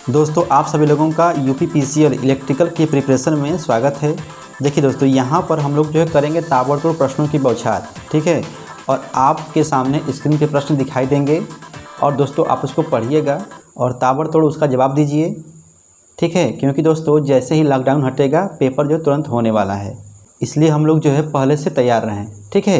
दोस्तों आप सभी लोगों का यूपीपीसीएल इलेक्ट्रिकल की प्रिपरेशन में स्वागत है। देखिए दोस्तों, यहाँ पर हम लोग जो है करेंगे ताबड़तोड़ प्रश्नों की बौछार, ठीक है। और आपके सामने स्क्रीन पे प्रश्न दिखाई देंगे और दोस्तों आप उसको पढ़िएगा और ताबड़तोड़ उसका जवाब दीजिए, ठीक है। क्योंकि दोस्तों जैसे ही लॉकडाउन हटेगा पेपर जो तुरंत होने वाला है, इसलिए हम लोग जो है पहले से तैयार रहें, ठीक है।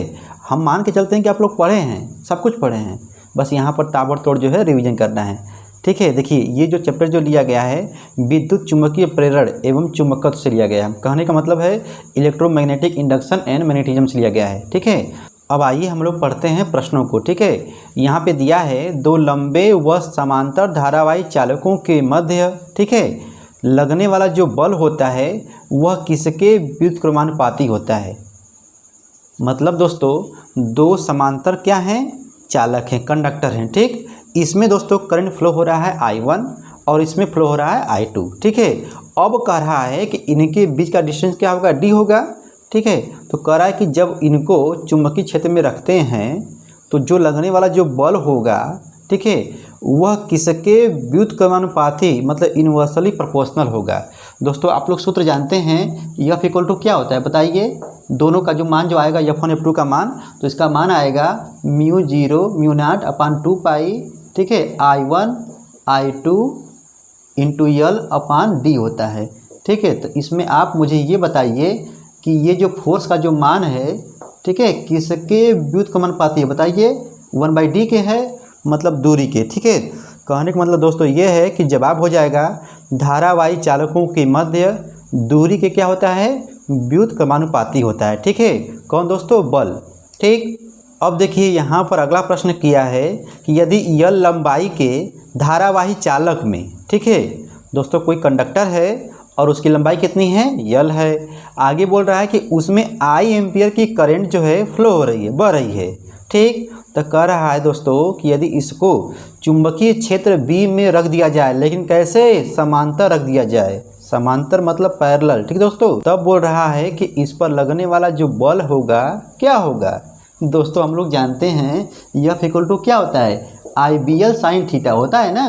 हम मान के चलते हैं कि आप लोग पढ़े हैं, सब कुछ पढ़े हैं, बस यहाँ पर ताबड़तोड़ जो है रिवीजन करना है, ठीक है। देखिए ये जो चैप्टर जो लिया गया है विद्युत चुम्बकीय प्रेरण एवं चुंबकत्व से लिया गया है। कहने का मतलब है इलेक्ट्रोमैग्नेटिक इंडक्शन एंड मैग्नेटिज्म से लिया गया है, ठीक है। अब आइए हम लोग पढ़ते हैं प्रश्नों को, ठीक है। यहाँ पे दिया है दो लंबे व समांतर धारावाही चालकों के मध्य, ठीक है, लगने वाला जो बल होता है वह किसके व्युत्क्रमानुपाती होता है। मतलब दोस्तों दो समांतर क्या हैं, चालक हैं, कंडक्टर हैं, ठीक। इसमें दोस्तों करंट फ्लो हो रहा है I1 और इसमें फ्लो हो रहा है I2, ठीक है। अब कह रहा है कि इनके बीच का डिस्टेंस क्या होगा, D होगा, ठीक है। तो कह रहा है कि जब इनको चुंबकीय क्षेत्र में रखते हैं तो जो लगने वाला जो बल होगा, ठीक है, वह किसके व्युत्क्रमानुपाती मतलब इन्वर्सली प्रोपोर्शनल होगा। दोस्तों आप लोग सूत्र जानते हैं, F इक्वल टू क्या होता है बताइए। दोनों का जो मान जो आएगा F1 F2 का मान, तो इसका मान आएगा μ0 μ0 अपान 2 पाई, ठीक है, I1 I2 इंटू L अपान D होता है, ठीक है। तो इसमें आप मुझे ये बताइए कि ये जो फोर्स का जो मान है, ठीक है, किसके व्युत्क्रमानुपाती है बताइए। 1/d के है, मतलब दूरी के, ठीक है। कहने का मतलब दोस्तों ये है कि जवाब हो जाएगा धारावाही चालकों के मध्य दूरी के क्या होता है, व्युत्क्रमानुपाती होता है, ठीक है। कौन दोस्तों, बल, ठीक। अब देखिए यहाँ पर अगला प्रश्न किया है कि यदि L लंबाई के धारावाही चालक में, ठीक है दोस्तों, कोई कंडक्टर है और उसकी लंबाई कितनी है, L है। आगे बोल रहा है कि उसमें I एम्पियर की करंट जो है फ्लो हो रही है, बह रही है, ठीक। तो कह रहा है दोस्तों कि यदि इसको चुंबकीय क्षेत्र B में रख दिया जाए, लेकिन कैसे, समांतर रख दिया जाए, समांतर मतलब पैरेलल, ठीक दोस्तों। तब बोल रहा है कि इस पर लगने वाला जो बल होगा क्या होगा। दोस्तों हम लोग जानते हैं F इक्वल टू क्या होता है, IBL साइन थीटा होता है ना।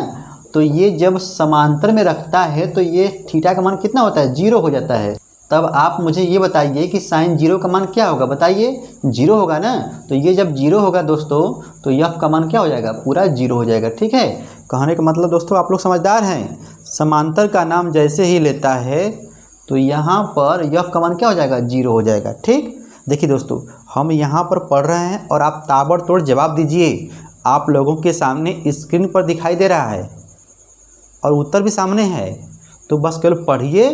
तो ये जब समांतर में रखता है तो ये थीटा का मान कितना होता है, 0 हो जाता है। तब आप मुझे ये बताइए कि साइन 0 का मान क्या होगा बताइए, 0 होगा ना। तो ये जब 0 होगा दोस्तों तो F का मान क्या हो जाएगा, पूरा 0 हो जाएगा, ठीक है। कहने का मतलब दोस्तों आप लोग समझदार हैं, समांतर का नाम जैसे ही लेता है तो यहाँ पर F का मान क्या हो जाएगा, 0 हो जाएगा, ठीक। देखिए दोस्तों हम यहाँ पर पढ़ रहे हैं और आप ताबड़तोड़ जवाब दीजिए। आप लोगों के सामने स्क्रीन पर दिखाई दे रहा है और उत्तर भी सामने है, तो बस केवल पढ़िए।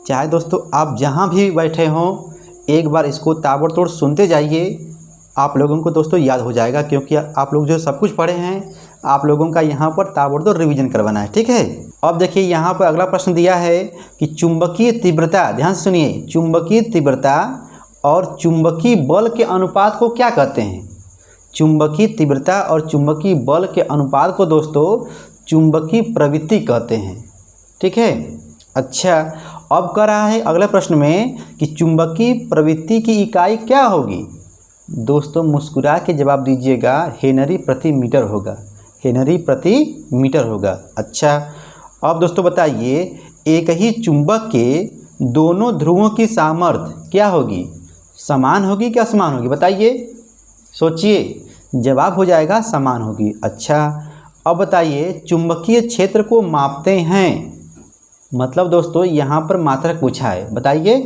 चाहे दोस्तों आप जहाँ भी बैठे हों एक बार इसको ताबड़तोड़ सुनते जाइए, आप लोगों को दोस्तों याद हो जाएगा। क्योंकि आप लोग जो सब कुछ पढ़े हैं, आप लोगों का यहाँ पर ताबड़तोड़ रिवीजन करवाना है, ठीक है। अब देखिए यहाँ पर अगला प्रश्न दिया है कि चुंबकीय तीव्रता, ध्यान से सुनिए, चुंबकीय तीव्रता और चुंबकीय बल के अनुपात को क्या कहते हैं। चुंबकीय तीव्रता और चुंबकीय बल के अनुपात को दोस्तों चुंबकीय प्रवृत्ति कहते हैं, ठीक है। अच्छा, अब कह रहा है अगले प्रश्न में कि चुंबकीय प्रवृत्ति की इकाई क्या होगी। दोस्तों मुस्कुरा के जवाब दीजिएगा, हेनरी प्रति मीटर होगा, हेनरी प्रति मीटर होगा। अच्छा अब दोस्तों बताइए, एक ही चुंबक के दोनों ध्रुवों की सामर्थ्य क्या होगी, समान होगी क्या असमान होगी बताइए, सोचिए। जवाब हो जाएगा समान होगी। अच्छा अब बताइए, चुंबकीय क्षेत्र को मापते हैं, मतलब दोस्तों यहाँ पर मात्रक पूछा है, बताइए,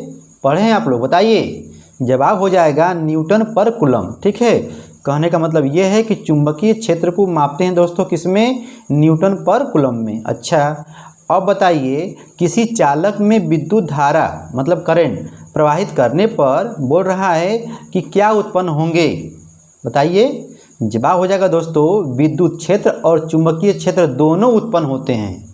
पढ़े हैं आप लोग, बताइए। जवाब हो जाएगा न्यूटन पर कूलम, ठीक है। कहने का मतलब ये है कि चुंबकीय क्षेत्र को मापते हैं दोस्तों किसमें, न्यूटन पर कूलम में। अच्छा अब बताइए, किसी चालक में विद्युत धारा मतलब करंट प्रवाहित करने पर बोल रहा है कि क्या उत्पन्न होंगे बताइए। जवाब हो जाएगा दोस्तों विद्युत क्षेत्र और चुंबकीय क्षेत्र दोनों उत्पन्न होते हैं।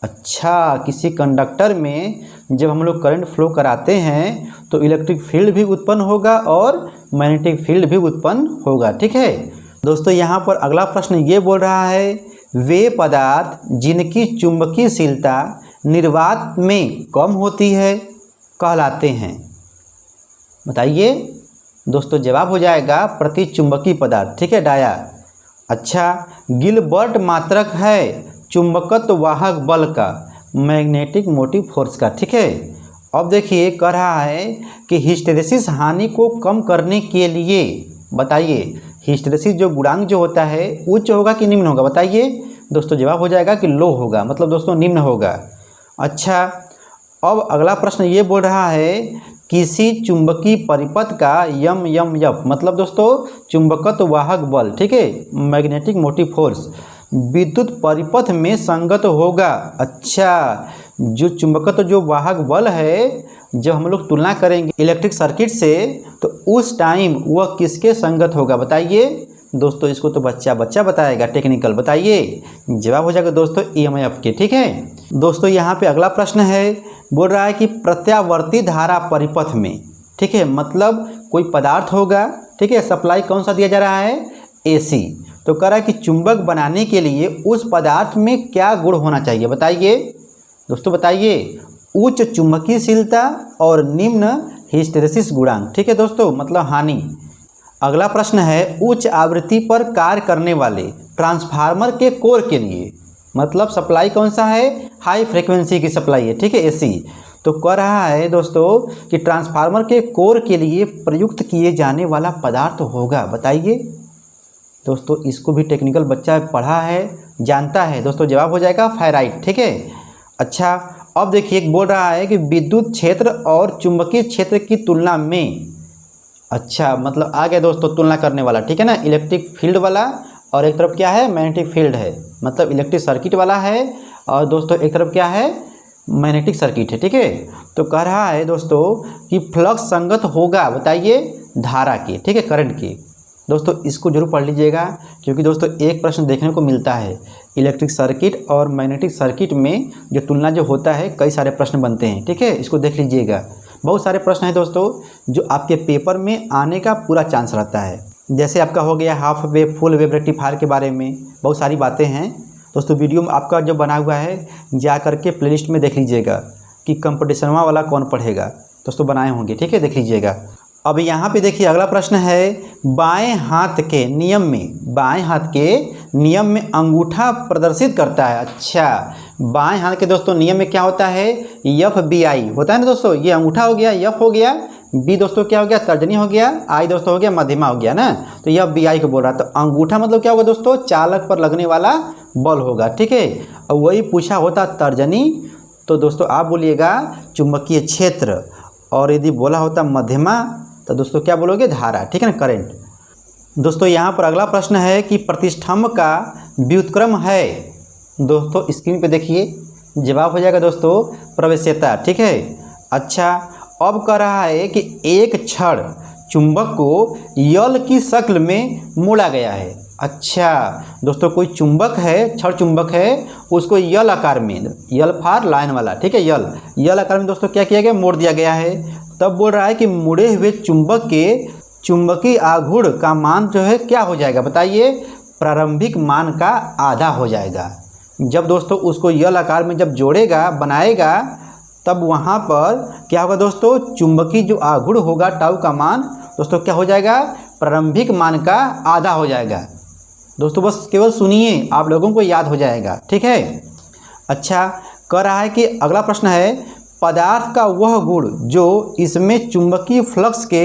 अच्छा, किसी कंडक्टर में जब हम लोग करंट फ्लो कराते हैं तो इलेक्ट्रिक फील्ड भी उत्पन्न होगा और मैग्नेटिक फील्ड भी उत्पन्न होगा, ठीक है। दोस्तों यहाँ पर अगला प्रश्न ये बोल रहा है, वे पदार्थ जिनकी चुंबकीयशीलता निर्वात में कम होती है कहलाते हैं, बताइए। दोस्तों जवाब हो जाएगा प्रतिचुंबकीय पदार्थ, ठीक है, डाया। अच्छा, गिलबर्ट मात्रक है चुंबकत्व वाहक बल का, मैग्नेटिक मोटिव फोर्स का। ठीक है, अब देखिए कह रहा है कि हिस्टैरिसीस हानि को कम करने के लिए बताइए हिस्टैरिसीस जो गुणांक जो होता है उच्च होगा कि निम्न होगा, बताइए दोस्तों। जवाब हो जाएगा कि लो होगा, मतलब दोस्तों निम्न होगा। अच्छा, अब अगला प्रश्न ये बोल रहा है किसी चुंबकीय परिपथ का एफ, मतलब दोस्तों चुंबकत्व वाहक बल, ठीक है, मैग्नेटिक मोटिव फोर्स विद्युत परिपथ में संगत होगा। अच्छा, जो चुंबकत्व जो वाहक बल है जब हम लोग तुलना करेंगे इलेक्ट्रिक सर्किट से तो उस टाइम वह किसके संगत होगा, बताइए दोस्तों। इसको तो बच्चा बताएगा, टेक्निकल, बताइए। जवाब हो जाएगा दोस्तों EMF के। ठीक है दोस्तों, यहाँ पे अगला प्रश्न है, बोल रहा है कि प्रत्यावर्ती धारा परिपथ में, ठीक है, मतलब कोई पदार्थ होगा, ठीक है, सप्लाई कौन सा दिया जा रहा है, AC। तो कह रहा है कि चुंबक बनाने के लिए उस पदार्थ में क्या गुण होना चाहिए, बताइए दोस्तों, बताइए। उच्च चुंबकीयशीलता और निम्न हिस्टैरिसीस गुणांक, ठीक है दोस्तों, मतलब हानि। अगला प्रश्न है उच्च आवृत्ति पर कार्य करने वाले ट्रांसफार्मर के कोर के लिए, मतलब सप्लाई कौन सा है, हाई फ्रीक्वेंसी की सप्लाई है, ठीक है, AC। तो कह रहा है दोस्तों कि ट्रांसफार्मर के कोर के लिए प्रयुक्त किए जाने वाला पदार्थ होगा, बताइए दोस्तों। इसको भी टेक्निकल बच्चा पढ़ा है, जानता है दोस्तों। जवाब हो जाएगा फेराइट, ठीक है। अच्छा, अब देखिए बोल रहा है कि विद्युत क्षेत्र और चुंबकीय क्षेत्र की तुलना में, अच्छा मतलब आ गया दोस्तों तुलना करने वाला, ठीक है ना, इलेक्ट्रिक फील्ड वाला और एक तरफ क्या है मैग्नेटिक फील्ड है, मतलब इलेक्ट्रिक सर्किट वाला है और दोस्तों एक तरफ क्या है मैग्नेटिक सर्किट है, ठीक है। तो कह रहा है दोस्तों कि फ्लक्स संगत होगा, बताइए धारा के, ठीक है, करंट के। दोस्तों इसको जरूर पढ़ लीजिएगा क्योंकि दोस्तों एक प्रश्न देखने को मिलता है इलेक्ट्रिक सर्किट और मैग्नेटिक सर्किट में जो तुलना जो होता है कई सारे प्रश्न बनते हैं, ठीक है, इसको देख लीजिएगा। बहुत सारे प्रश्न हैं दोस्तों जो आपके पेपर में आने का पूरा चांस रहता है। जैसे आपका हो गया half wave full wave rectifier के बारे में बहुत सारी बातें हैं दोस्तों। वीडियो में आपका जो बना हुआ है जा करके प्लेलिस्ट में देख लीजिएगा कि कंपटीशनवा वाला कौन पढ़ेगा, दोस्तों बनाए होंगे, ठीक है, देख लीजिएगा। अब यहाँ पे देखिए अगला प्रश्न है बाएं हाथ के नियम में, बाएं हाथ के नियम में अंगूठा प्रदर्शित करता है। अच्छा, बाएं हाथ के दोस्तों नियम में क्या होता है, FBI होता है ना दोस्तों। ये अंगूठा हो गया, F हो गया, B दोस्तों क्या हो गया तर्जनी हो गया, I दोस्तों हो गया मध्यमा हो गया ना। तो यह BI को बोल रहा है। तो अंगूठा मतलब क्या होगा दोस्तों, चालक पर लगने वाला बल होगा, ठीक है। और वही पूछा होता तर्जनी तो दोस्तों आप बोलिएगा चुंबकीय क्षेत्र, और यदि बोला होता मध्यमा तो दोस्तों क्या बोलोगे, धारा, ठीक है ना, करंट। दोस्तों यहाँ पर अगला प्रश्न है कि प्रतिष्ठम्भ का व्युत्क्रम है, दोस्तों स्क्रीन पे देखिए। जवाब हो जाएगा दोस्तों प्रवेश्यता, ठीक है। अच्छा, अब कह रहा है कि एक छड़ चुंबक को यल की शक्ल में मोड़ा गया है। अच्छा दोस्तों, कोई चुंबक है, छड़ चुंबक है, उसको यल आकार में, यल फॉर लाइन वाला, ठीक है, यल आकार में दोस्तों क्या किया गया, मोड़ दिया गया है। तब बोल रहा है कि मुड़े हुए चुंबक के चुंबकीय आघूर्ण का मान जो है क्या हो जाएगा, बताइए प्रारंभिक मान का आधा हो जाएगा। जब दोस्तों उसको यल आकार में जब जोड़ेगा बनाएगा तब वहाँ पर क्या होगा दोस्तों, चुंबकीय जो आघूर्ण होगा टाउ का मान दोस्तों क्या हो जाएगा, प्रारंभिक मान का आधा हो जाएगा। दोस्तों बस केवल सुनिए, आप लोगों को याद हो जाएगा, ठीक है। अच्छा, कह रहा है कि अगला प्रश्न है पदार्थ का वह गुण जो इसमें चुंबकीय फ्लक्स के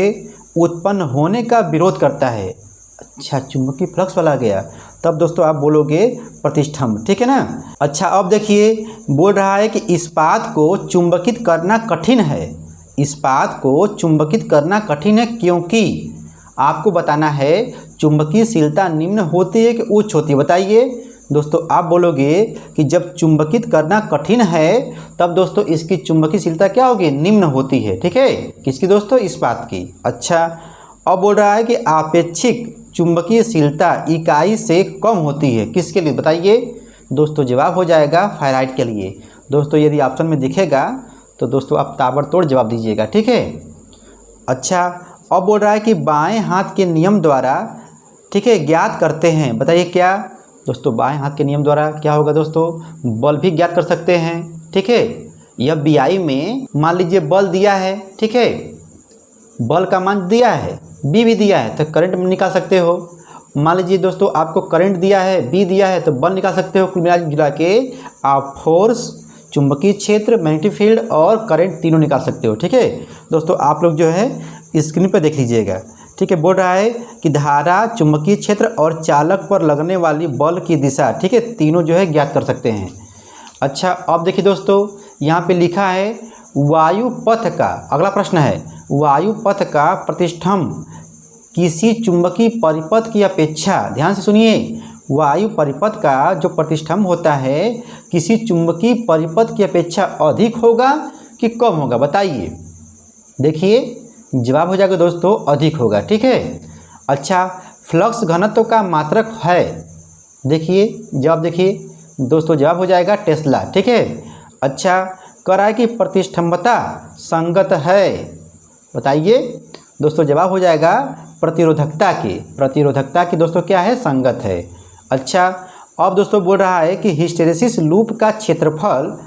उत्पन्न होने का विरोध करता है। अच्छा, चुंबकीय फ्लक्स वाला गया, तब दोस्तों आप बोलोगे प्रतिष्ठम्भ, ठीक है ना। अच्छा, अब देखिए बोल रहा है कि इस्पात को चुंबकित करना कठिन है, इस्पात को चुंबकित करना कठिन है क्योंकि आपको बताना है चुंबकीयशीलता निम्न होती है कि उच्च होती है, बताइए दोस्तों। आप बोलोगे कि जब चुंबकित करना कठिन है तब दोस्तों इसकी चुंबकीयशीलता क्या होगी, निम्न होती है, ठीक है, किसकी दोस्तों, इस्पात की। अच्छा, अब बोल रहा है कि आपेक्षिक चुंबकीयशीलता इकाई से कम होती है, किसके लिए, बताइए दोस्तों। जवाब हो जाएगा फेराइट के लिए। दोस्तों यदि ऑप्शन में दिखेगा तो दोस्तों आप ताबड़तोड़ जवाब दीजिएगा, ठीक है। अच्छा, अब बोल रहा है कि बाएं हाथ के नियम द्वारा, ठीक है, ज्ञात करते हैं, बताइए क्या दोस्तों। बाएं हाथ के नियम द्वारा क्या होगा दोस्तों, बल भी ज्ञात कर सकते हैं, ठीक है। यह BI में मान लीजिए बल दिया है, ठीक है, बल का मान दिया है, B भी दिया है तो करंट निकाल सकते हो। मान लीजिए दोस्तों आपको करंट दिया है, बी दिया है, तो बल निकाल सकते हो कुल मिला जुला के आप फोर्स, चुंबकीय क्षेत्र, मैग्नेटिक फील्ड और करंट तीनों निकाल सकते हो। ठीक है दोस्तों, आप लोग जो है स्क्रीन पर देख लीजिएगा। ठीक है, बोल रहा है कि धारा, चुंबकीय क्षेत्र और चालक पर लगने वाली बल की दिशा, ठीक है, तीनों जो है ज्ञात कर सकते हैं। अच्छा, अब देखिए दोस्तों यहाँ पे लिखा है वायु पथ का, अगला प्रश्न है वायु पथ का प्रतिष्ठम्भ किसी चुंबकीय परिपथ की अपेक्षा, ध्यान से सुनिए, वायु परिपथ का जो प्रतिष्ठम्भ होता है किसी चुंबकीय परिपथ की अपेक्षा अधिक होगा कि कम होगा, बताइए। देखिए जवाब हो जाएगा दोस्तों अधिक होगा। ठीक है। अच्छा, फ्लक्स घनत्व का मात्रक है, देखिए जवाब, देखिए दोस्तों जवाब हो जाएगा टेस्ला। ठीक है। अच्छा, कह रहा है कि प्रतिष्ठम्भता संगत है, बताइए दोस्तों जवाब हो जाएगा प्रतिरोधकता की दोस्तों क्या है, संगत है। अच्छा, अब दोस्तों बोल रहा है कि हिस्टेरेसिस लूप का क्षेत्रफल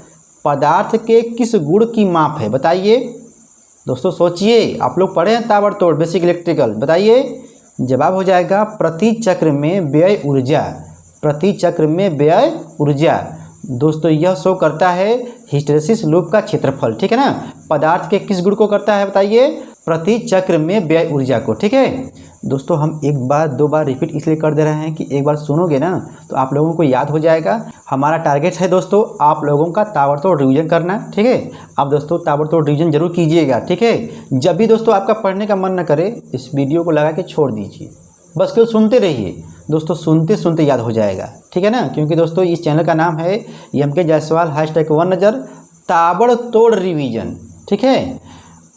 पदार्थ के किस गुण की माप है, बताइए दोस्तों, सोचिए, आप लोग पढ़े हैं ताबड़तोड़ बेसिक इलेक्ट्रिकल, बताइए। जवाब हो जाएगा प्रति चक्र में व्यय ऊर्जा, प्रति चक्र में व्यय ऊर्जा। दोस्तों यह शो करता है हिस्टेरेसिस लूप का क्षेत्रफल, ठीक है ना, पदार्थ के किस गुण को करता है, बताइए, प्रति चक्र में व्यय ऊर्जा को। ठीक है दोस्तों, हम एक बार दो बार रिपीट इसलिए कर दे रहे हैं कि एक बार सुनोगे ना तो आप लोगों को याद हो जाएगा। हमारा टारगेट है दोस्तों आप लोगों का ताबड़तोड़ रिवीजन करना। ठीक है, आप दोस्तों ताबड़तोड़ रिवीजन जरूर कीजिएगा। ठीक है, जब भी दोस्तों आपका पढ़ने का मन न करे इस वीडियो को लगा के छोड़ दीजिए, बस केवल सुनते रहिए दोस्तों, सुनते सुनते याद हो जाएगा। ठीक है ना, क्योंकि दोस्तों इस चैनल का नाम है एम.के. जायसवाल #1 नज़र ताबड़तोड़ रिवीजन। ठीक है।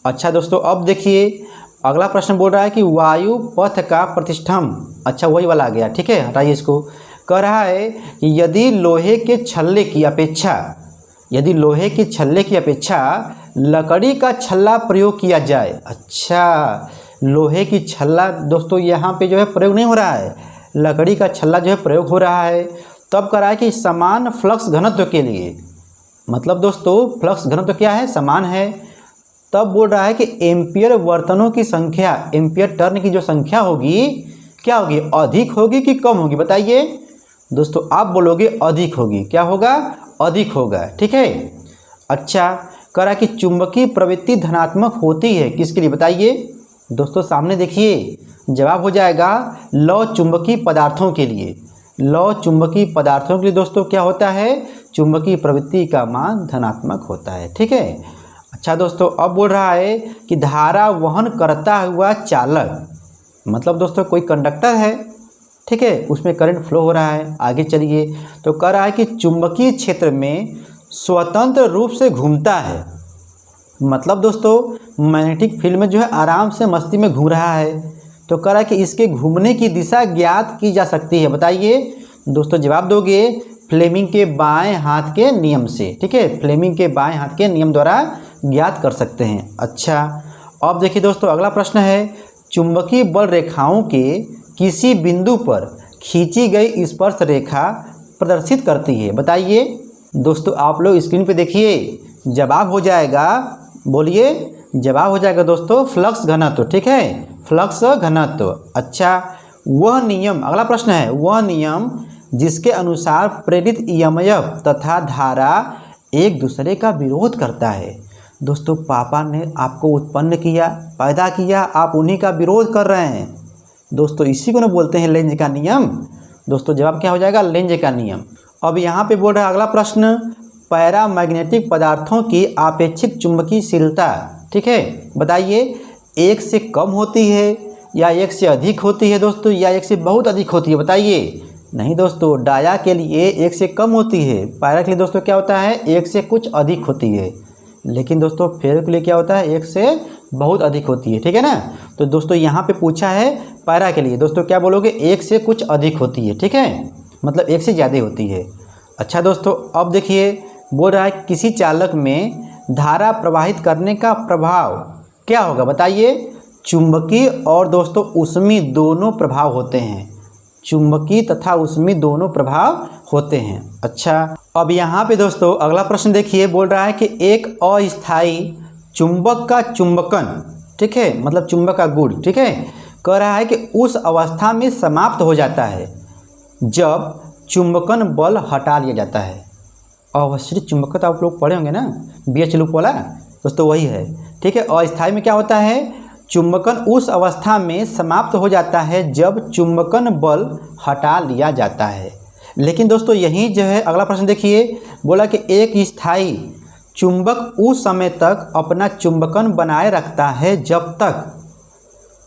अच्छा दोस्तों, अब देखिए अगला प्रश्न बोल रहा है कि वायु पथ का प्रतिष्ठम्भ, अच्छा वही वाला आ गया। ठीक है, हटाइए इसको। कह रहा है कि यदि लोहे के छल्ले की अपेक्षा लकड़ी का छल्ला प्रयोग किया जाए, अच्छा लोहे की छल्ला दोस्तों यहाँ पे जो है प्रयोग नहीं हो रहा है, लकड़ी का छल्ला जो है प्रयोग हो रहा है, तब कह रहा है कि समान फ्लक्स घनत्व के लिए, मतलब दोस्तों फ्लक्स घनत्व क्या है, समान है, तब बोल रहा है कि एम्पियर वर्तनों की संख्या, एम्पियर टर्न की जो संख्या होगी क्या होगी, अधिक होगी कि कम होगी, बताइए दोस्तों। आप बोलोगे अधिक होगी, क्या होगा, अधिक होगा। ठीक है। अच्छा, कह रहा है कि चुंबकीय प्रवृत्ति धनात्मक होती है किसके लिए, बताइए दोस्तों, सामने देखिए जवाब हो जाएगा लौ चुंबकीय पदार्थों के लिए। लौ चुंबकीय पदार्थों के लिए दोस्तों क्या होता है, चुंबकीय प्रवृत्ति का मान धनात्मक होता है। ठीक है। अच्छा दोस्तों, अब बोल रहा है कि धारा वहन करता हुआ चालक, मतलब दोस्तों कोई कंडक्टर है, ठीक है, उसमें करंट फ्लो हो रहा है, आगे चलिए, तो कह रहा है कि चुंबकीय क्षेत्र में स्वतंत्र रूप से घूमता है, मतलब दोस्तों मैग्नेटिक फील्ड में जो है आराम से मस्ती में घूम रहा है, तो कह रहा है कि इसके घूमने की दिशा ज्ञात की जा सकती है, बताइए दोस्तों। जवाब दोगे फ्लेमिंग के बाएं हाथ के नियम से। ठीक है, फ्लेमिंग के बाएं हाथ के नियम द्वारा ज्ञात कर सकते हैं। अच्छा, अब देखिए दोस्तों अगला प्रश्न है चुंबकीय बल रेखाओं के किसी बिंदु पर खींची गई स्पर्श रेखा प्रदर्शित करती है, बताइए दोस्तों। आप लोग स्क्रीन पे देखिए, जवाब हो जाएगा, बोलिए, जवाब हो जाएगा दोस्तों फ्लक्स घनत्व। ठीक है, फ्लक्स घनत्व। अच्छा, वह नियम, अगला प्रश्न है वह नियम जिसके अनुसार प्रेरित ईएमएफ तथा धारा एक दूसरे का विरोध करता है। दोस्तों पापा ने आपको उत्पन्न किया, पैदा किया, आप उन्हीं का विरोध कर रहे हैं दोस्तों, इसी को ना बोलते हैं लेंज का नियम। दोस्तों जवाब क्या हो जाएगा, लेंज का नियम। अब यहाँ पे बोल रहा है अगला प्रश्न पैरामैग्नेटिक पदार्थों की आपेक्षिक चुंबकीयशीलता, ठीक है, बताइए एक से कम होती है या एक से अधिक होती है दोस्तों, या एक से बहुत अधिक होती है, बताइए। नहीं दोस्तों, डाया के लिए एक से कम होती है, पैरा के लिए दोस्तों क्या होता है, एक से कुछ अधिक होती है, लेकिन दोस्तों फेरो के लिए क्या होता है, एक से बहुत अधिक होती है। ठीक है ना, तो दोस्तों यहाँ पे पूछा है पैरा के लिए, दोस्तों क्या बोलोगे, एक से कुछ अधिक होती है। ठीक है, मतलब एक से ज़्यादा होती है। अच्छा दोस्तों, अब देखिए बोल रहा है किसी चालक में धारा प्रवाहित करने का प्रभाव क्या होगा, बताइए। चुंबकीय और दोस्तों ऊष्मी दोनों प्रभाव होते हैं, चुंबकीय तथा ऊष्मी दोनों प्रभाव होते हैं। अच्छा, अब यहाँ पे दोस्तों अगला प्रश्न देखिए, बोल रहा है कि एक अस्थायी चुंबक का चुंबकन, ठीक है, मतलब चुंबक का गुण, ठीक है, कह रहा है कि उस अवस्था में समाप्त हो जाता है जब चुंबकन बल हटा लिया जाता है। अवस्थित चुंबकत्व तो आप लोग पढ़े होंगे ना, BH लूप वाला, दोस्तों वही है। ठीक है, अस्थायी में क्या होता है, चुंबकन उस अवस्था में समाप्त हो जाता है जब चुंबकन बल हटा लिया जाता है। लेकिन दोस्तों यही जो है अगला प्रश्न देखिए, बोला कि एक स्थायी चुंबक उस समय तक अपना चुंबकन बनाए रखता है जब तक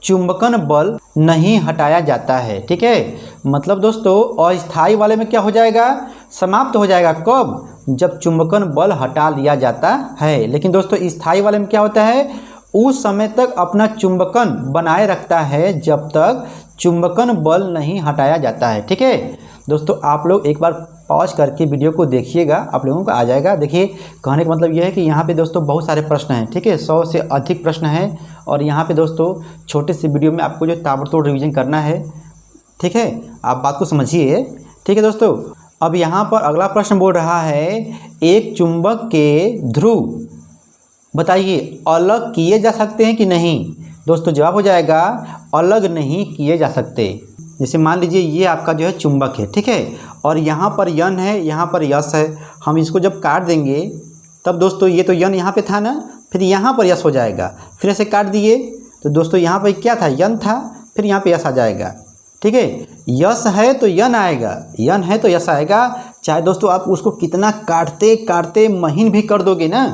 चुंबकन बल नहीं हटाया जाता है। ठीक है, मतलब दोस्तों अस्थायी वाले में क्या हो जाएगा, समाप्त हो जाएगा कब, जब चुंबकन बल हटा लिया जाता है। लेकिन दोस्तों स्थायी वाले में क्या होता है, उस समय तक अपना चुंबकन बनाए रखता है जब तक चुंबकन बल नहीं हटाया जाता है। ठीक है दोस्तों, आप लोग एक बार पॉज करके वीडियो को देखिएगा, आप लोगों को आ जाएगा। देखिए कहने का मतलब यह है कि यहाँ पे दोस्तों बहुत सारे प्रश्न हैं। ठीक है, 100 से अधिक प्रश्न हैं और यहाँ पे दोस्तों छोटे से वीडियो में आपको जो ताबड़तोड़ रिवीजन करना है। ठीक है, आप बात को समझिए। ठीक है दोस्तों, अब यहाँ पर अगला प्रश्न बोल रहा है एक चुंबक के ध्रुव बताइए अलग किए जा सकते हैं कि नहीं। दोस्तों जवाब हो जाएगा अलग नहीं किए जा सकते। जैसे मान लीजिए ये आपका जो है चुंबक है, ठीक है, और यहाँ पर यन है, यहाँ पर यस है। हम इसको जब काट देंगे तब दोस्तों ये तो यन यहाँ पे था ना, फिर यहाँ पर यस हो जाएगा, फिर ऐसे काट दिए तो दोस्तों यहाँ पर क्या था, यन था, फिर यहाँ पे यस आ जाएगा। ठीक है, यस है तो यन आएगा, यन है तो यस आएगा। चाहे दोस्तों आप उसको कितना काटते काटते महीन भी कर दोगे ना,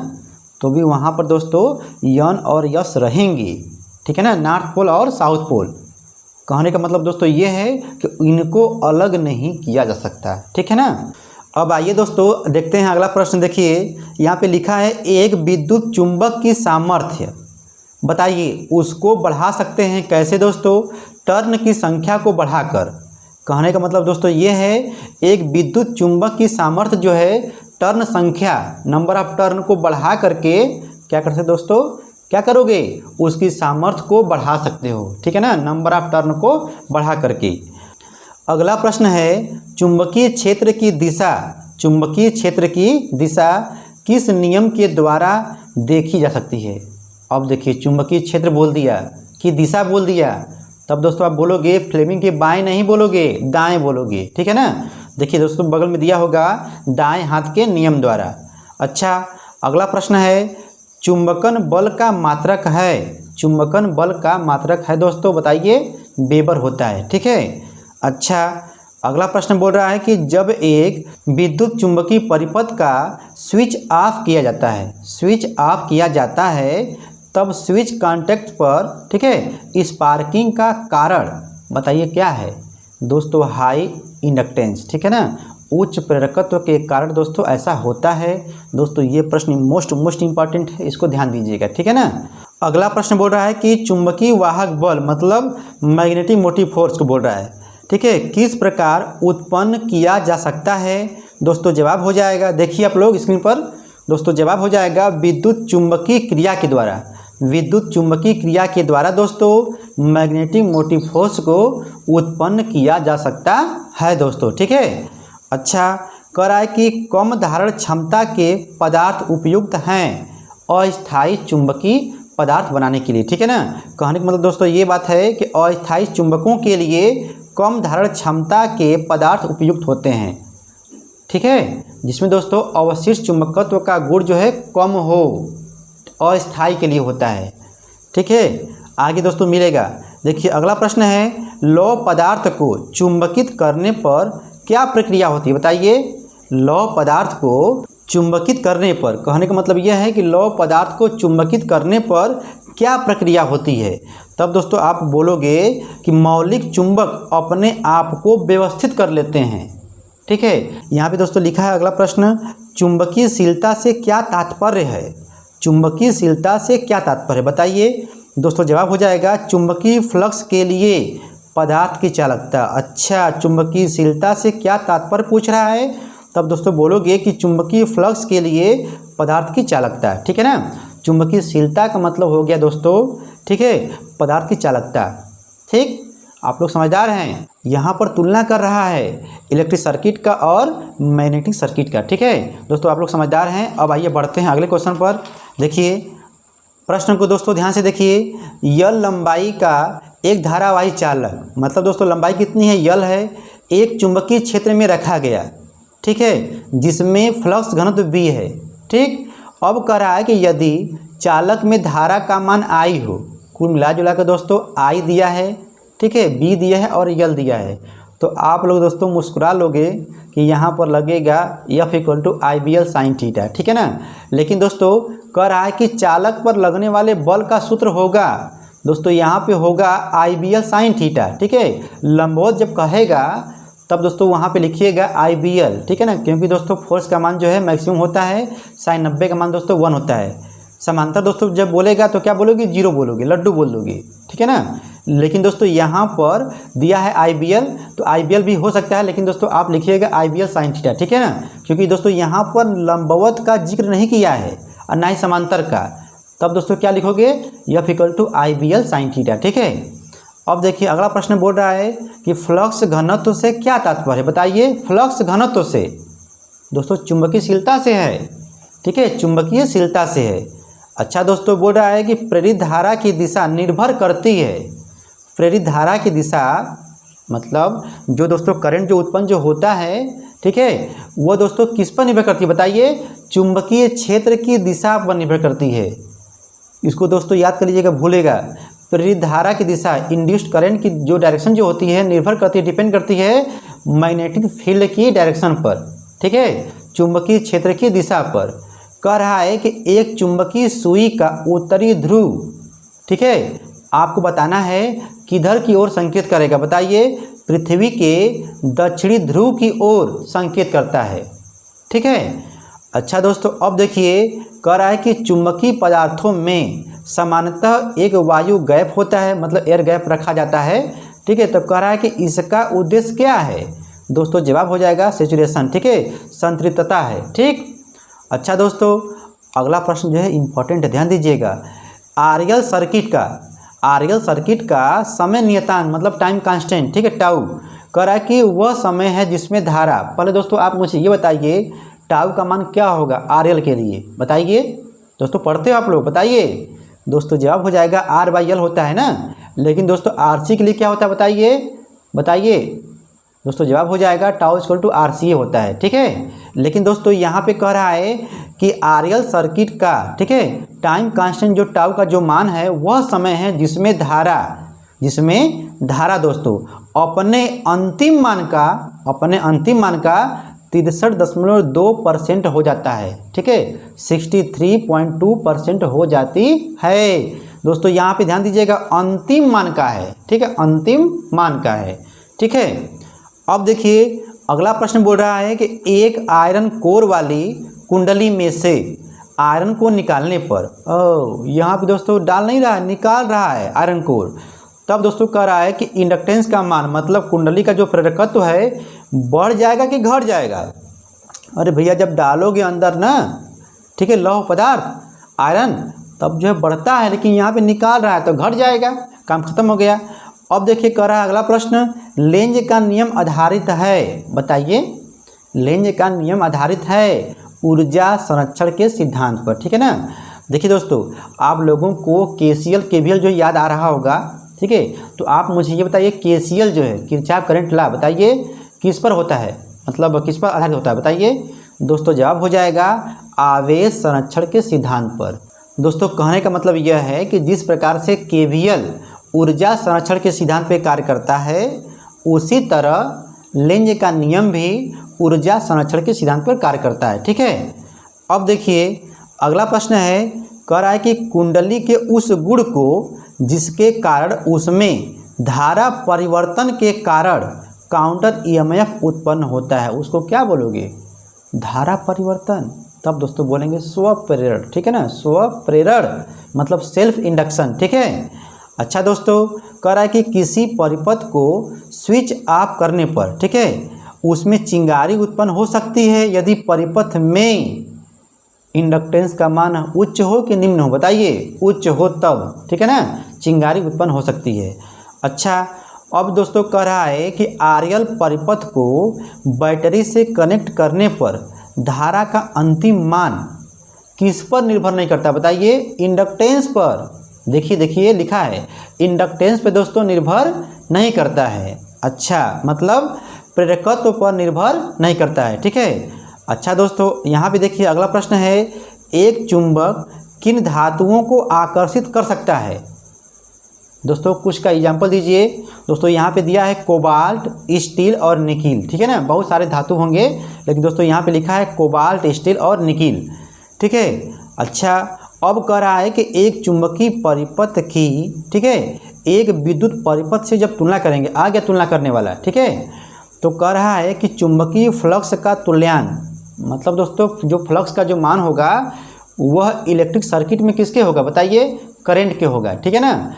तो भी वहाँ पर दोस्तों यन और यस रहेंगे। ठीक है ना, नॉर्थ पोल और साउथ पोल। कहने का मतलब दोस्तों ये है कि इनको अलग नहीं किया जा सकता। ठीक है ना, अब आइए दोस्तों देखते हैं अगला प्रश्न। देखिए यहाँ पे लिखा है एक विद्युत चुंबक की सामर्थ्य बताइए उसको बढ़ा सकते हैं कैसे। दोस्तों टर्न की संख्या को बढ़ाकर। कहने का मतलब दोस्तों ये है एक विद्युत चुंबक की सामर्थ्य जो है टर्न संख्या, नंबर ऑफ टर्न को बढ़ा करके क्या करते हैं दोस्तों, क्या करोगे, उसकी सामर्थ्य को बढ़ा सकते हो। ठीक है ना, नंबर ऑफ टर्न को बढ़ा करके। अगला प्रश्न है चुंबकीय क्षेत्र की दिशा, चुंबकीय क्षेत्र की दिशा किस नियम के द्वारा देखी जा सकती है। अब देखिए चुंबकीय क्षेत्र बोल दिया कि दिशा बोल दिया, तब दोस्तों आप बोलोगे फ्लेमिंग के बाएं नहीं बोलोगे, दाएं बोलोगे। ठीक है ना, देखिए दोस्तों बगल में दिया होगा दाएं हाथ के नियम द्वारा। अच्छा अगला प्रश्न है चुंबकन बल का मात्रक है, चुंबकन बल का मात्रक है दोस्तों बताइए वेबर होता है। ठीक है, अच्छा अगला प्रश्न बोल रहा है कि जब एक विद्युत चुंबकीय परिपथ का स्विच ऑफ किया जाता है, स्विच ऑफ किया जाता है तब स्विच कॉन्टैक्ट पर, ठीक है, स्पार्किंग का कारण बताइए क्या है। दोस्तों हाई इंडक्टेंस। ठीक है ना, उच्च प्रेरकत्व के कारण दोस्तों ऐसा होता है। दोस्तों ये प्रश्न मोस्ट इंपॉर्टेंट है, इसको ध्यान दीजिएगा। ठीक है ना, अगला प्रश्न बोल रहा है कि चुंबकीय वाहक बल मतलब मैग्नेटिक मोटिव फोर्स को बोल रहा है। ठीक है, किस प्रकार उत्पन्न किया जा सकता है। दोस्तों जवाब हो जाएगा, देखिए आप लोग स्क्रीन पर, दोस्तों जवाब हो जाएगा विद्युत चुंबकीय क्रिया के द्वारा। विद्युत चुंबकीय क्रिया के द्वारा दोस्तों मैग्नेटिक मोटिव फोर्स को उत्पन्न किया जा सकता है दोस्तों। ठीक है, अच्छा कह रहा है कि कम धारण क्षमता के पदार्थ उपयुक्त हैं अस्थायी चुंबकीय पदार्थ बनाने के लिए। ठीक है ना, कहने का मतलब दोस्तों ये बात है कि अस्थायी चुंबकों के लिए कम धारण क्षमता के पदार्थ उपयुक्त होते हैं। ठीक है, जिसमें दोस्तों अवशिष्ट चुंबकत्व का गुण जो है कम हो, अस्थायी के लिए होता है। ठीक है, आगे दोस्तों मिलेगा। देखिए अगला प्रश्न है लौह पदार्थ को चुंबकित करने पर क्या प्रक्रिया होती है बताइए। लौह पदार्थ को चुंबकित करने पर, कहने का मतलब यह है कि लौह पदार्थ को चुंबकित करने पर क्या प्रक्रिया होती है। तब दोस्तों आप बोलोगे कि मौलिक चुंबक अपने आप को व्यवस्थित कर लेते हैं। ठीक है, यहाँ पे दोस्तों लिखा है अगला प्रश्न चुंबकीयशीलता से क्या तात्पर्य है। चुंबकीयशीलता से क्या तात्पर्य बताइए। दोस्तों जवाब हो जाएगा चुंबकीय फ्लक्स के लिए पदार्थ की चालकता। अच्छा, चुंबकीयशीलता से क्या तात्पर्य पूछ रहा है, तब दोस्तों बोलोगे कि चुंबकीय फ्लक्स के लिए पदार्थ की चालकता। ठीक है ना, चुंबकीयशीलता का मतलब हो गया दोस्तों, ठीक है, पदार्थ की चालकता। ठीक, आप लोग समझदार हैं। यहाँ पर तुलना कर रहा है इलेक्ट्रिक सर्किट का और मैग्नेटिक सर्किट का। ठीक है दोस्तों, आप लोग समझदार हैं। अब आइए बढ़ते हैं अगले क्वेश्चन पर। देखिए प्रश्न को दोस्तों ध्यान से देखिए, यल लंबाई का एक धारावाही चालक, मतलब दोस्तों लंबाई कितनी है, यल है, एक चुंबकीय क्षेत्र में रखा गया, ठीक है, जिसमें फ्लक्स घनत्व बी है। ठीक, अब कह रहा है कि यदि चालक में धारा का मान आई हो, कुल मिला जुला कर दोस्तों आई दिया है, ठीक है, बी दिया है और यल दिया है, तो आप लोग दोस्तों मुस्कुरा लोगे कि यहाँ पर लगेगा F = IBL sin थीटा, ठीक है ना। लेकिन दोस्तों कह रहा है कि चालक पर लगने वाले बल का सूत्र होगा दोस्तों, यहाँ पे होगा IBL sin थीटा, ठीक है। लंबवत जब कहेगा तब दोस्तों वहाँ पे लिखिएगा IBL, ठीक है ना, क्योंकि दोस्तों फोर्स का मान जो है मैक्सिमम होता है, sin 90 का मान दोस्तों 1 होता है। समांतर दोस्तों जब बोलेगा तो क्या बोलोगे, 0 बोलोगे, लड्डू बोल दोगे, ठीक है ना। लेकिन दोस्तों यहाँ पर दिया है IBL, तो IBL भी हो सकता है, लेकिन दोस्तों आप लिखिएगा IBL sin थीटा, ठीक है ना, क्योंकि दोस्तों यहाँ पर लंबवत का जिक्र नहीं किया है और ना ही समांतर का। तब दोस्तों क्या लिखोगे, F = IBL sin थीटा, ठीक है। अब देखिए अगला प्रश्न बोल रहा है कि फ्लक्स घनत्व से क्या तात्पर्य है, बताइए। फ्लक्स घनत्व से दोस्तों चुंबकीयशीलता से है, ठीक है, चुंबकीयशीलता से है। अच्छा दोस्तों बोल रहा है कि प्रेरित धारा की दिशा निर्भर करती है, प्रेरित धारा की दिशा मतलब जो दोस्तों करंट जो उत्पन्न जो होता है, ठीक है, वो दोस्तों किस पर निर्भर करती है, बताइए। चुंबकीय क्षेत्र की दिशा पर निर्भर करती है। इसको दोस्तों याद कर लीजिएगा, भूलेगा। प्रेरित धारा की दिशा, इंड्यूस्ड करंट की जो डायरेक्शन जो होती है, निर्भर करती है, डिपेंड करती है मैग्नेटिक फील्ड की डायरेक्शन पर, ठीक है, चुंबकीय क्षेत्र की दिशा पर। कह रहा है कि एक चुंबकीय सुई का उत्तरी ध्रुव, ठीक है, आपको बताना है किधर की ओर संकेत करेगा, बताइए। पृथ्वी के दक्षिणी ध्रुव की ओर संकेत करता है, ठीक है। अच्छा दोस्तों अब देखिए, कह रहा है कि चुंबकीय पदार्थों में सामान्यतः एक वायु गैप होता है, मतलब एयर गैप रखा जाता है, ठीक है। तो कह रहा है कि इसका उद्देश्य क्या है, दोस्तों जवाब हो जाएगा सैचुरेशन, ठीक है, संतृप्तता है, ठीक। अच्छा दोस्तों अगला प्रश्न जो है इम्पोर्टेंट है, ध्यान दीजिएगा। RL सर्किट का समय नियतांक मतलब टाइम कांस्टेंट, ठीक है, टाउ, कह रहा है कि वह समय है जिसमें धारा, पहले दोस्तों आप मुझे ये बताइए टाउ का मान क्या होगा RL के लिए, बताइए। दोस्तों पढ़ते हो आप लोग, बताइए। दोस्तों जवाब हो जाएगा R/L होता है ना, लेकिन दोस्तों RC के लिए क्या होता है, बताइए। दोस्तों जवाब हो जाएगा टाउ = RCA होता है, ठीक है। लेकिन दोस्तों यहाँ पे कह रहा है कि RL सर्किट का, ठीक है, टाइम कांस्टेंट जो टाउ का जो मान है वह समय है जिसमें धारा दोस्तों अपने अंतिम मान का 63.2% हो जाता है, ठीक है, 63.2% हो जाती है। दोस्तों यहाँ पे ध्यान दीजिएगा, अंतिम मान का है, ठीक है, अंतिम मान का है, ठीक है। अब देखिए अगला प्रश्न बोल रहा है कि एक आयरन कोर वाली कुंडली में से आयरन को निकालने पर, यहाँ पे दोस्तों डाल नहीं रहा है, निकाल रहा है आयरन कोर। तब दोस्तों कह रहा है कि इंडक्टेंस का मान मतलब कुंडली का जो प्रेरकत्व है बढ़ जाएगा कि घट जाएगा। अरे भैया जब डालोगे अंदर ना, ठीक है, लौह पदार्थ आयरन, तब जो है बढ़ता है, लेकिन यहाँ पे निकाल रहा है तो घट जाएगा, काम खत्म हो गया। अब देखिए कह रहा है अगला प्रश्न, लेंज का नियम आधारित है, बताइए। लेंज का नियम आधारित है ऊर्जा संरक्षण के सिद्धांत पर, ठीक है ना। देखिए दोस्तों आप लोगों को KCL KVL जो याद आ रहा होगा, ठीक है, तो आप मुझे ये बताइए KCL जो है किरचॉफ करंट लॉ, बताइए किस पर होता है, मतलब किस पर आधारित होता है, बताइए। दोस्तों जवाब हो जाएगा आवेश संरक्षण के सिद्धांत पर। दोस्तों कहने का मतलब यह है कि जिस प्रकार से KVL ऊर्जा संरक्षण के सिद्धांत पर कार्य करता है, उसी तरह लेंज का नियम भी ऊर्जा संरक्षण के सिद्धांत पर कार्य करता है, ठीक है। अब देखिए अगला प्रश्न है, कह रहा है कि कुंडली के उस गुण को जिसके कारण उसमें धारा परिवर्तन के कारण काउंटर EMF उत्पन्न होता है, उसको क्या बोलोगे, धारा परिवर्तन। तब दोस्तों बोलेंगे स्वप्रेरण, ठीक है ना, स्वप्रेरण मतलब सेल्फ इंडक्शन, ठीक है। अच्छा दोस्तों कह रहा है कि किसी परिपथ को स्विच ऑफ करने पर, ठीक है, उसमें चिंगारी उत्पन्न हो सकती है यदि परिपथ में इंडक्टेंस का मान उच्च हो कि निम्न हो, बताइए। उच्च हो तब, ठीक है ना, चिंगारी उत्पन्न हो सकती है। अच्छा अब दोस्तों कह रहा है कि RL परिपथ को बैटरी से कनेक्ट करने पर धारा का अंतिम मान किस पर निर्भर नहीं करता, बताइए। इंडक्टेंस पर, देखिए देखिए लिखा है इंडक्टेंस पे दोस्तों निर्भर नहीं करता है। अच्छा, मतलब प्रेरकत्व पर निर्भर नहीं करता है। ठीक है। अच्छा दोस्तों, यहाँ पे देखिए अगला प्रश्न है, एक चुंबक किन धातुओं को आकर्षित कर सकता है? दोस्तों कुछ का एग्जाम्पल दीजिए। दोस्तों यहाँ पे दिया है कोबाल्ट, स्टील और निकिल। ठीक है ना, बहुत सारे धातु होंगे, लेकिन दोस्तों यहाँ पे लिखा है कोबाल्ट, स्टील और निकिल। ठीक है। अच्छा, अब कह रहा है कि एक चुंबकीय परिपथ की, ठीक है, एक विद्युत परिपथ से जब तुलना करेंगे, आ गया तुलना करने वाला। ठीक है। तो कह रहा है कि चुंबकीय फ्लक्स का तुल्यांक, मतलब दोस्तों जो फ्लक्स का जो मान होगा वह इलेक्ट्रिक सर्किट में किसके होगा बताइए? करंट के होगा। ठीक है ना।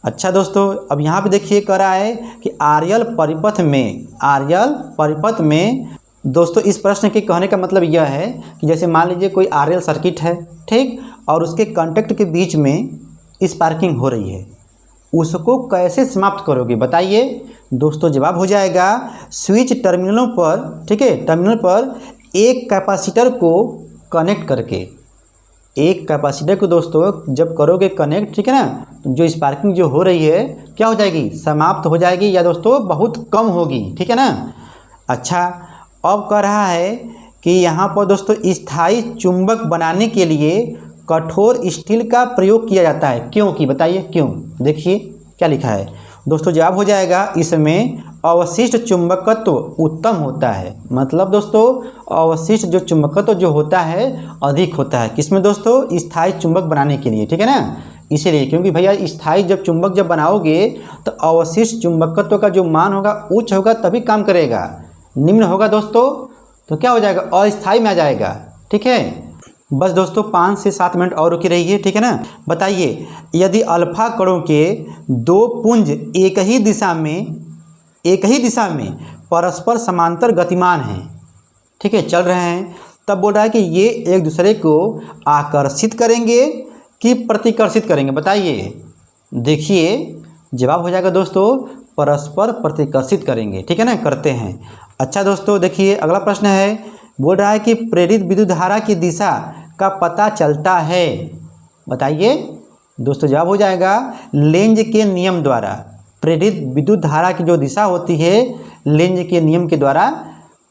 अच्छा दोस्तों, अब यहाँ पे देखिए कह रहा है कि आरएल परिपथ में दोस्तों इस प्रश्न के कहने का मतलब यह है कि जैसे मान लीजिए कोई आरएल सर्किट है, ठीक, और उसके कॉन्टैक्ट के बीच में स्पार्किंग हो रही है, उसको कैसे समाप्त करोगे बताइए? दोस्तों जवाब हो जाएगा स्विच टर्मिनलों पर, ठीक है, टर्मिनल पर एक कैपेसिटर को कनेक्ट करके, एक कैपेसिटर को दोस्तों जब करोगे कनेक्ट, ठीक है ना, तो जो स्पार्किंग जो हो रही है क्या हो जाएगी? समाप्त हो जाएगी, या दोस्तों बहुत कम होगी। ठीक है ना। अच्छा, अब कह रहा है कि यहाँ पर दोस्तों स्थायी चुंबक बनाने के लिए कठोर स्टील का प्रयोग किया जाता है, क्योंकि बताइए क्यों? देखिए क्या लिखा है दोस्तों, जवाब हो जाएगा इसमें अवशिष्ट चुंबकत्व उत्तम होता है। मतलब दोस्तों अवशिष्ट जो चुंबकत्व जो होता है अधिक होता है, किसमें दोस्तों? स्थायी चुंबक बनाने के लिए। ठीक है ना, इसीलिए, क्योंकि भैया स्थायी जब चुंबक जब बनाओगे तो अवशिष्ट चुंबकत्व का जो मान होगा उच्च होगा तभी काम करेगा, निम्न होगा दोस्तों तो क्या हो जाएगा? अस्थायी में आ जाएगा। ठीक है। बस दोस्तों 5 से 7 मिनट और रुकी रहिए। ठीक है ना। बताइए, यदि अल्फा कणों के दो पुंज एक ही दिशा में परस्पर समांतर गतिमान हैं, ठीक है, चल रहे हैं, तब बोल रहा है कि ये एक दूसरे को आकर्षित करेंगे कि प्रतिकर्षित करेंगे बताइए? देखिए जवाब हो जाएगा दोस्तों परस्पर प्रतिकर्षित करेंगे। ठीक है ना, करते हैं। अच्छा दोस्तों देखिए अगला प्रश्न है, बोल रहा है कि प्रेरित विद्युत धारा की दिशा का पता चलता है, बताइए? दोस्तों जवाब हो जाएगा लेंज के नियम द्वारा। प्रेरित विद्युत धारा की जो दिशा होती है लेंज के नियम के द्वारा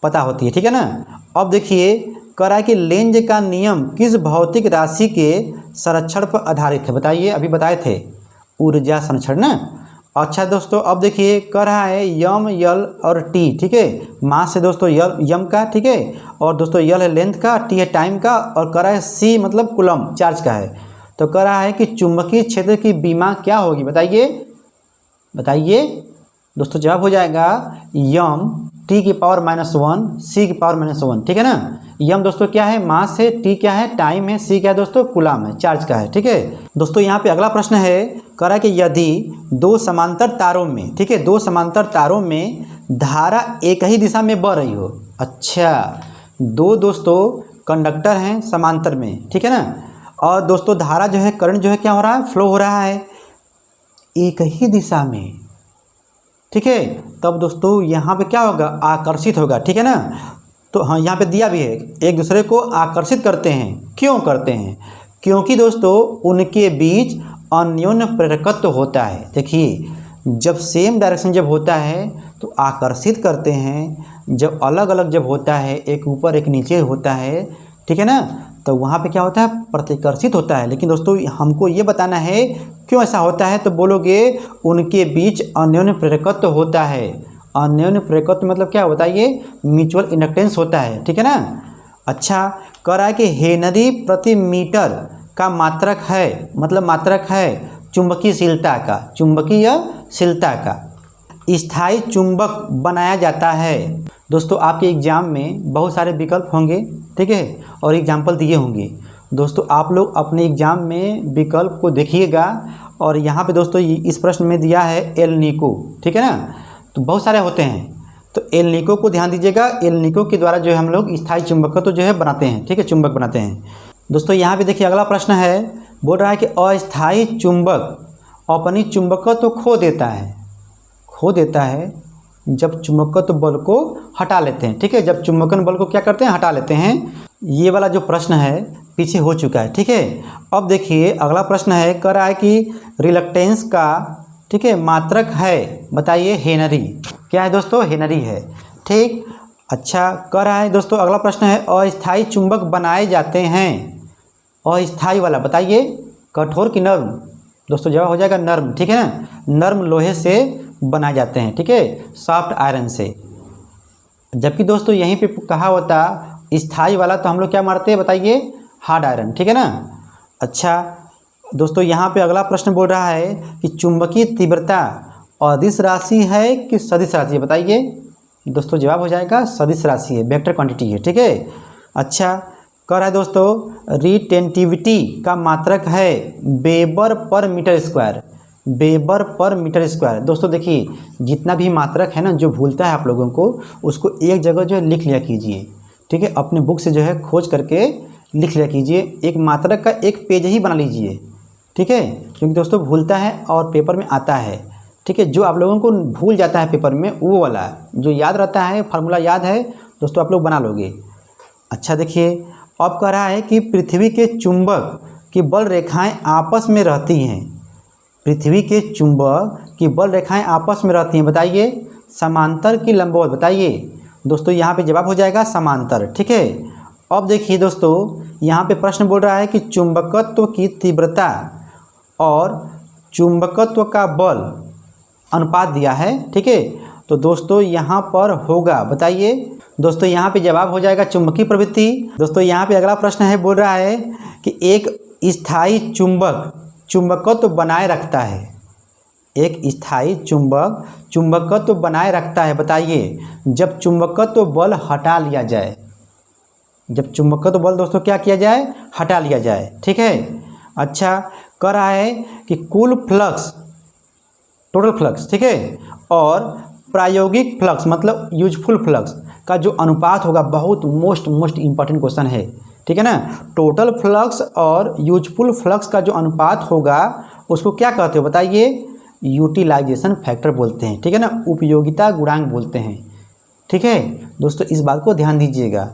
पता होती है। ठीक है ना। अब देखिए कह रहा है कि लेंज का नियम किस भौतिक राशि के संरक्षण पर आधारित है, बताइए? अभी बताए थे ऊर्जा संरक्षण ना। अच्छा दोस्तों अब देखिए कह रहा है यम, यल और टी, ठीक है, मास है दोस्तों यम का, ठीक है, और दोस्तों यल है लेंथ का, टी है टाइम का, और कह रहा है सी मतलब कूलम चार्ज का है। तो कह रहा है कि चुंबकीय क्षेत्र की बीमा क्या होगी, बताइए? दोस्तों जवाब हो जाएगा यम टी की पावर -1 सी की पावर -1। ठीक है ना। यम दोस्तों क्या है? मास है, टी क्या है? टाइम है, सी क्या है दोस्तों? कूलम है, चार्ज का है। ठीक है दोस्तों, यहाँ पे अगला प्रश्न है, कह रहा है कि यदि दो समांतर तारों में, ठीक है, दो समांतर तारों में धारा एक ही दिशा में बह रही हो। अच्छा, दो दोस्तों कंडक्टर हैं समांतर में, ठीक है ना, और दोस्तों धारा जो है, करंट जो है क्या हो रहा है? फ्लो हो रहा है एक ही दिशा में। ठीक है, तब दोस्तों यहाँ पे क्या होगा? आकर्षित होगा। ठीक है ना। तो हाँ यहाँ पे दिया भी है, एक दूसरे को आकर्षित करते हैं। क्यों करते हैं? क्योंकि दोस्तों उनके बीच अन्योन्य प्रेरकत्व होता है। देखिए जब सेम डायरेक्शन जब होता है तो आकर्षित करते हैं, जब अलग अलग जब होता है, एक ऊपर एक नीचे होता है, ठीक है ना, तो वहाँ पे क्या होता है? प्रतिकर्षित होता है। लेकिन दोस्तों हमको ये बताना है क्यों ऐसा होता है, तो बोलोगे उनके बीच अन्योन्य प्रेरकत्व होता है। अन्योन्य प्रेरकत्व मतलब क्या बताइए? म्यूचुअल इंडक्टेंस होता है। ठीक है ना। अच्छा, कह रहा है कि हेनरी प्रति मीटर का मात्रक है, मतलब मात्रक है चुंबकीयशीलता का, चुंबकीयशीलता का। स्थायी चुंबक बनाया जाता है। दोस्तों आपके एग्जाम में बहुत सारे विकल्प होंगे, ठीक है, और एग्जाम्पल दिए होंगे। दोस्तों आप लोग अपने एग्जाम में विकल्प को देखिएगा, और यहाँ पे दोस्तों इस प्रश्न में दिया है एल निको, ठीक है ना, तो बहुत सारे होते हैं, तो एल निको को ध्यान दीजिएगा। एल निको के द्वारा जो है हम लोग स्थायी चुंबकत्व तो जो है बनाते हैं, ठीक है, चुंबक बनाते हैं। दोस्तों यहाँ पे देखिए अगला प्रश्न है, बोल रहा है कि अस्थायी चुंबक अपनी चुंबकत्व तो खो देता है जब चुंबकत्व बल को हटा लेते हैं। ठीक है, जब चुंबकन बल को क्या करते हैं? हटा लेते हैं। ये वाला जो प्रश्न है पीछे हो चुका है। ठीक है, अब देखिए अगला प्रश्न है, कह रहा है कि रिलक्टेंस का, ठीक है, मात्रक है, बताइए। हेनरी। क्या है दोस्तों? हेनरी है। ठीक, अच्छा, कह रहा है दोस्तों अगला प्रश्न है, अस्थायी चुंबक बनाए जाते हैं। अस्थायी वाला बताइए, कठोर कि नर्म? दोस्तों जवाब हो जाएगा नर्म। ठीक है ना, नर्म लोहे से बनाए जाते हैं। ठीक है, सॉफ्ट आयरन से। जबकि दोस्तों यहीं पे कहा होता स्थायी वाला तो हम लोग क्या मारते हैं, बताइए? Hard iron. ठीक है ना। अच्छा दोस्तों, यहाँ पे अगला प्रश्न बोल रहा है कि चुंबकीय तीव्रता अदिश राशि है कि सदिश राशि है, बताइए। दोस्तों जवाब हो जाएगा सदिश राशि है, वेक्टर क्वांटिटी है। ठीक है, अच्छा, कह रहा है दोस्तों रिटेंटिविटी का मात्रक है weber per metre square. Weber per metre square. दोस्तों देखिए, जितना भी मात्रक है ना जो भूलता है आप लोगों को, उसको एक जगह जो है लिख लिया कीजिए। ठीक है, अपने बुक से जो है खोज करके लिख लिया कीजिए। एक मात्रक का एक पेज ही बना लीजिए। ठीक है, क्योंकि दोस्तों भूलता है और पेपर में आता है। ठीक है, जो आप लोगों को भूल जाता है पेपर में, वो वाला जो याद रहता है, फार्मूला याद है दोस्तों, आप लोग बना लोगे। अच्छा देखिए, अब कह रहा है कि पृथ्वी के चुंबक की बल रेखाएं आपस में रहती हैं। पृथ्वी के चुंबक की बल रेखाएं आपस में रहती हैं, बताइए। समांतर की लंबवत, बताइए। दोस्तों यहाँ पे जवाब हो जाएगा समांतर। ठीक है, अब देखिए दोस्तों, यहाँ पे प्रश्न बोल रहा है कि चुंबकत्व की तीव्रता और चुंबकत्व का बल अनुपात दिया है। ठीक है, तो दोस्तों यहाँ पर होगा, बताइए। दोस्तों यहाँ पे जवाब हो जाएगा चुंबकीय प्रवृत्ति। दोस्तों यहाँ पे अगला प्रश्न है, बोल रहा है कि एक स्थायी चुंबक चुंबकत्व बनाए रखता है। एक स्थायी चुंबक चुंबकत्व बनाए रखता है, बताइए, जब चुंबकत्व बल हटा लिया जाए। जब चुंबकत्व बल दोस्तों क्या किया जाए, हटा लिया जाए। ठीक है, अच्छा, कह रहा है कि कुल फ्लक्स, टोटल फ्लक्स, ठीक है, और प्रायोगिक फ्लक्स मतलब यूजफुल फ्लक्स का जो अनुपात होगा, बहुत मोस्ट इंपॉर्टेंट क्वेश्चन है। ठीक है ना, टोटल फ्लक्स और यूजफुल फ्लक्स का जो अनुपात होगा उसको क्या कहते हो, बताइए। यूटिलाइजेशन फैक्टर बोलते हैं। ठीक है ना, उपयोगिता गुणांक बोलते हैं। ठीक है दोस्तों, इस बात को ध्यान दीजिएगा।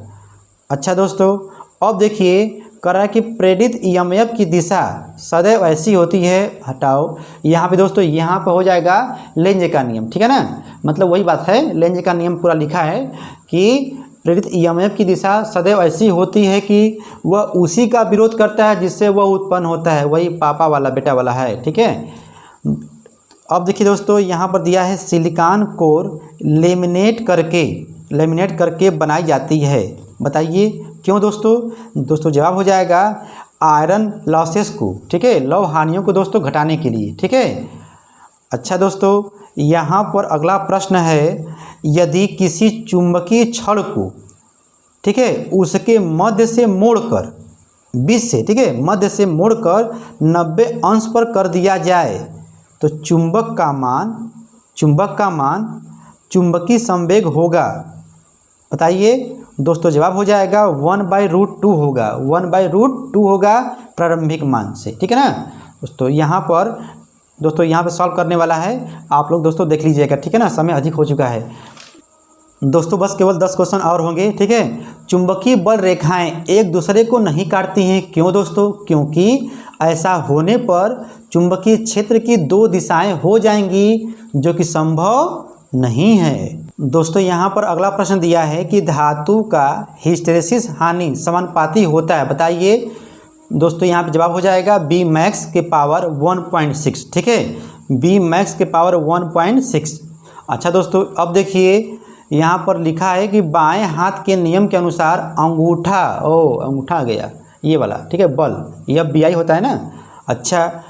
अच्छा दोस्तों, अब देखिए, कह रहा है कि प्रेरित ईएमएफ की दिशा सदैव ऐसी होती है, हटाओ। यहाँ पे दोस्तों, यहाँ पे हो जाएगा लेंज का नियम। ठीक है ना, मतलब वही बात है, लेंज का नियम पूरा लिखा है कि प्रेरित ईएमएफ की दिशा सदैव ऐसी होती है कि वह उसी का विरोध करता है जिससे वह उत्पन्न होता है। वही पापा वाला बेटा वाला है। ठीक है, अब देखिए दोस्तों, यहाँ पर दिया है सिलिकॉन कोर लेमिनेट करके बनाई जाती है, बताइए क्यों दोस्तों। दोस्तों जवाब हो जाएगा आयरन लॉसेस को, ठीक है, लौह हानियों को दोस्तों घटाने के लिए। ठीक है, अच्छा दोस्तों, यहाँ पर अगला प्रश्न है, यदि किसी चुंबकीय छड़ को, ठीक है, उसके मध्य से मोड़कर, बीच से, ठीक है, मध्य से मोड़कर 90 अंश पर कर दिया जाए तो चुंबक का मान चुंबकीय संवेग होगा, बताइए। दोस्तों जवाब हो जाएगा 1/√2 होगा। 1/√2 होगा प्रारंभिक मान से। ठीक है ना दोस्तों, यहाँ पर सॉल्व करने वाला है, आप लोग दोस्तों देख लीजिएगा। ठीक है ना, समय अधिक हो चुका है दोस्तों, बस केवल 10 क्वेश्चन और होंगे। ठीक है, चुंबकीय बल रेखाएं एक दूसरे को नहीं काटती हैं, क्यों दोस्तों? क्योंकि ऐसा होने पर चुंबकीय क्षेत्र की 2 दिशाएं हो जाएंगी, जो कि संभव नहीं है। दोस्तों यहाँ पर अगला प्रश्न दिया है कि धातु का हिस्टैरिसीस हानि समानुपाती होता है, बताइए। दोस्तों यहाँ पे जवाब हो जाएगा B max के पावर 1.6। ठीक है, B max के पावर 1.6। अच्छा दोस्तों, अब देखिए यहाँ पर लिखा है कि बाएं हाथ के नियम के अनुसार अंगूठा आ गया ये वाला, ठीक है, बल, यह BI होता है ना। अच्छा,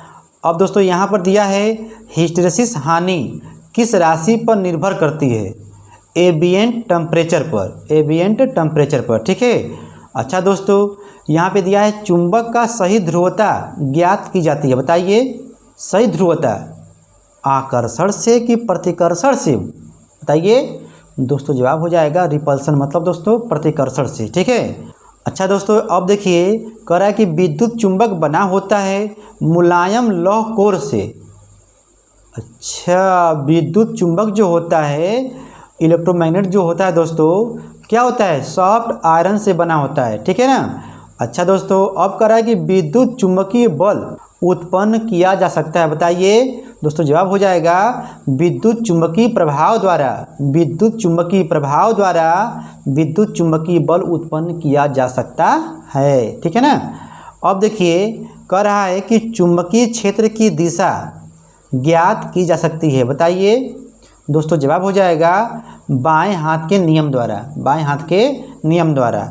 अब दोस्तों यहाँ पर दिया है हिस्टैरिसीस हानि किस राशि पर निर्भर करती है? एम्बिएंट टेम्परेचर पर। ठीक है, अच्छा दोस्तों, यहाँ पे दिया है चुंबक का सही ध्रुवता ज्ञात की जाती है, बताइए। सही ध्रुवता आकर्षण से कि प्रतिकर्षण से, बताइए। दोस्तों जवाब हो जाएगा रिपल्सन, मतलब दोस्तों प्रतिकर्षण से। ठीक है, अच्छा दोस्तों, अब देखिए, कह रहा है कि विद्युत चुंबक बना होता है मुलायम लौह कोर से। अच्छा, विद्युत चुंबक जो होता है, इलेक्ट्रोमैग्नेट जो होता है दोस्तों, क्या होता है? सॉफ्ट आयरन से बना होता है। ठीक है ना, अच्छा दोस्तों, अब कह रहा है कि विद्युत चुम्बकीय बल उत्पन्न किया जा सकता है। बताइए दोस्तों, जवाब हो जाएगा विद्युत चुम्बकीय प्रभाव द्वारा। विद्युत चुम्बकीय प्रभाव द्वारा विद्युत चुम्बकीय बल उत्पन्न किया जा सकता है। ठीक है ना। अब देखिए, कह रहा है कि चुम्बकीय क्षेत्र की दिशा ज्ञात की जा सकती है। बताइए दोस्तों, जवाब हो जाएगा बाएं हाथ के नियम द्वारा। बाएं हाथ के नियम द्वारा।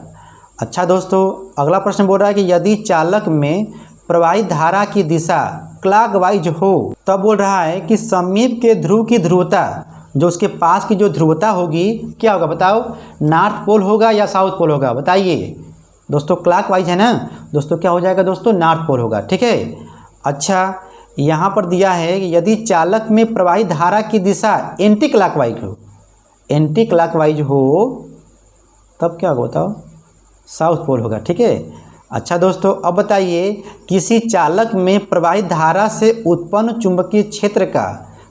अच्छा दोस्तों, अगला प्रश्न बोल रहा है कि यदि चालक में प्रवाहित धारा की दिशा क्लॉकवाइज हो, तब बोल रहा है कि समीप के ध्रुव की ध्रुवता, जो उसके पास की जो ध्रुवता होगी, क्या होगा बताओ? नॉर्थ पोल होगा या साउथ पोल होगा? बताइए दोस्तों, क्लॉकवाइज है ना दोस्तों, क्या हो जाएगा दोस्तों? नॉर्थ पोल होगा। ठीक है। अच्छा, यहाँ पर दिया है कि यदि चालक में प्रवाहित धारा की दिशा एंटी क्लॉकवाइज हो, एंटी क्लॉकवाइज हो तब क्या होगा बताओ? साउथ पोल होगा। ठीक है। अच्छा दोस्तों, अब बताइए, किसी चालक में प्रवाहित धारा से उत्पन्न चुंबकीय क्षेत्र का,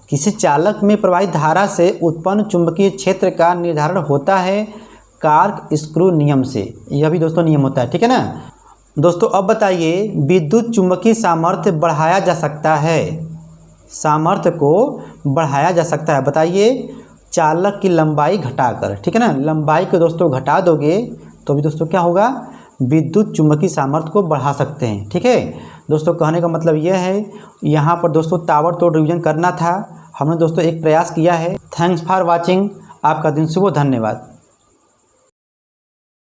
किसी चालक में प्रवाहित धारा से उत्पन्न चुंबकीय क्षेत्र का निर्धारण होता है कार्क स्क्रू नियम से। यह भी दोस्तों नियम होता है। ठीक है ना दोस्तों। अब बताइए, विद्युत चुंबकीय सामर्थ्य बढ़ाया जा सकता है, सामर्थ्य को बढ़ाया जा सकता है। बताइए, चालक की लंबाई घटाकर। ठीक है ना, लंबाई को दोस्तों घटा दोगे तो भी दोस्तों क्या होगा? विद्युत चुंबकीय सामर्थ्य को बढ़ा सकते हैं। ठीक है दोस्तों, कहने का मतलब यह है, यहाँ पर दोस्तों ताबड़तोड़ रिवीजन करना था। हमने दोस्तों एक प्रयास किया है। Thanks for watching. आपका दिन शुभ हो। धन्यवाद।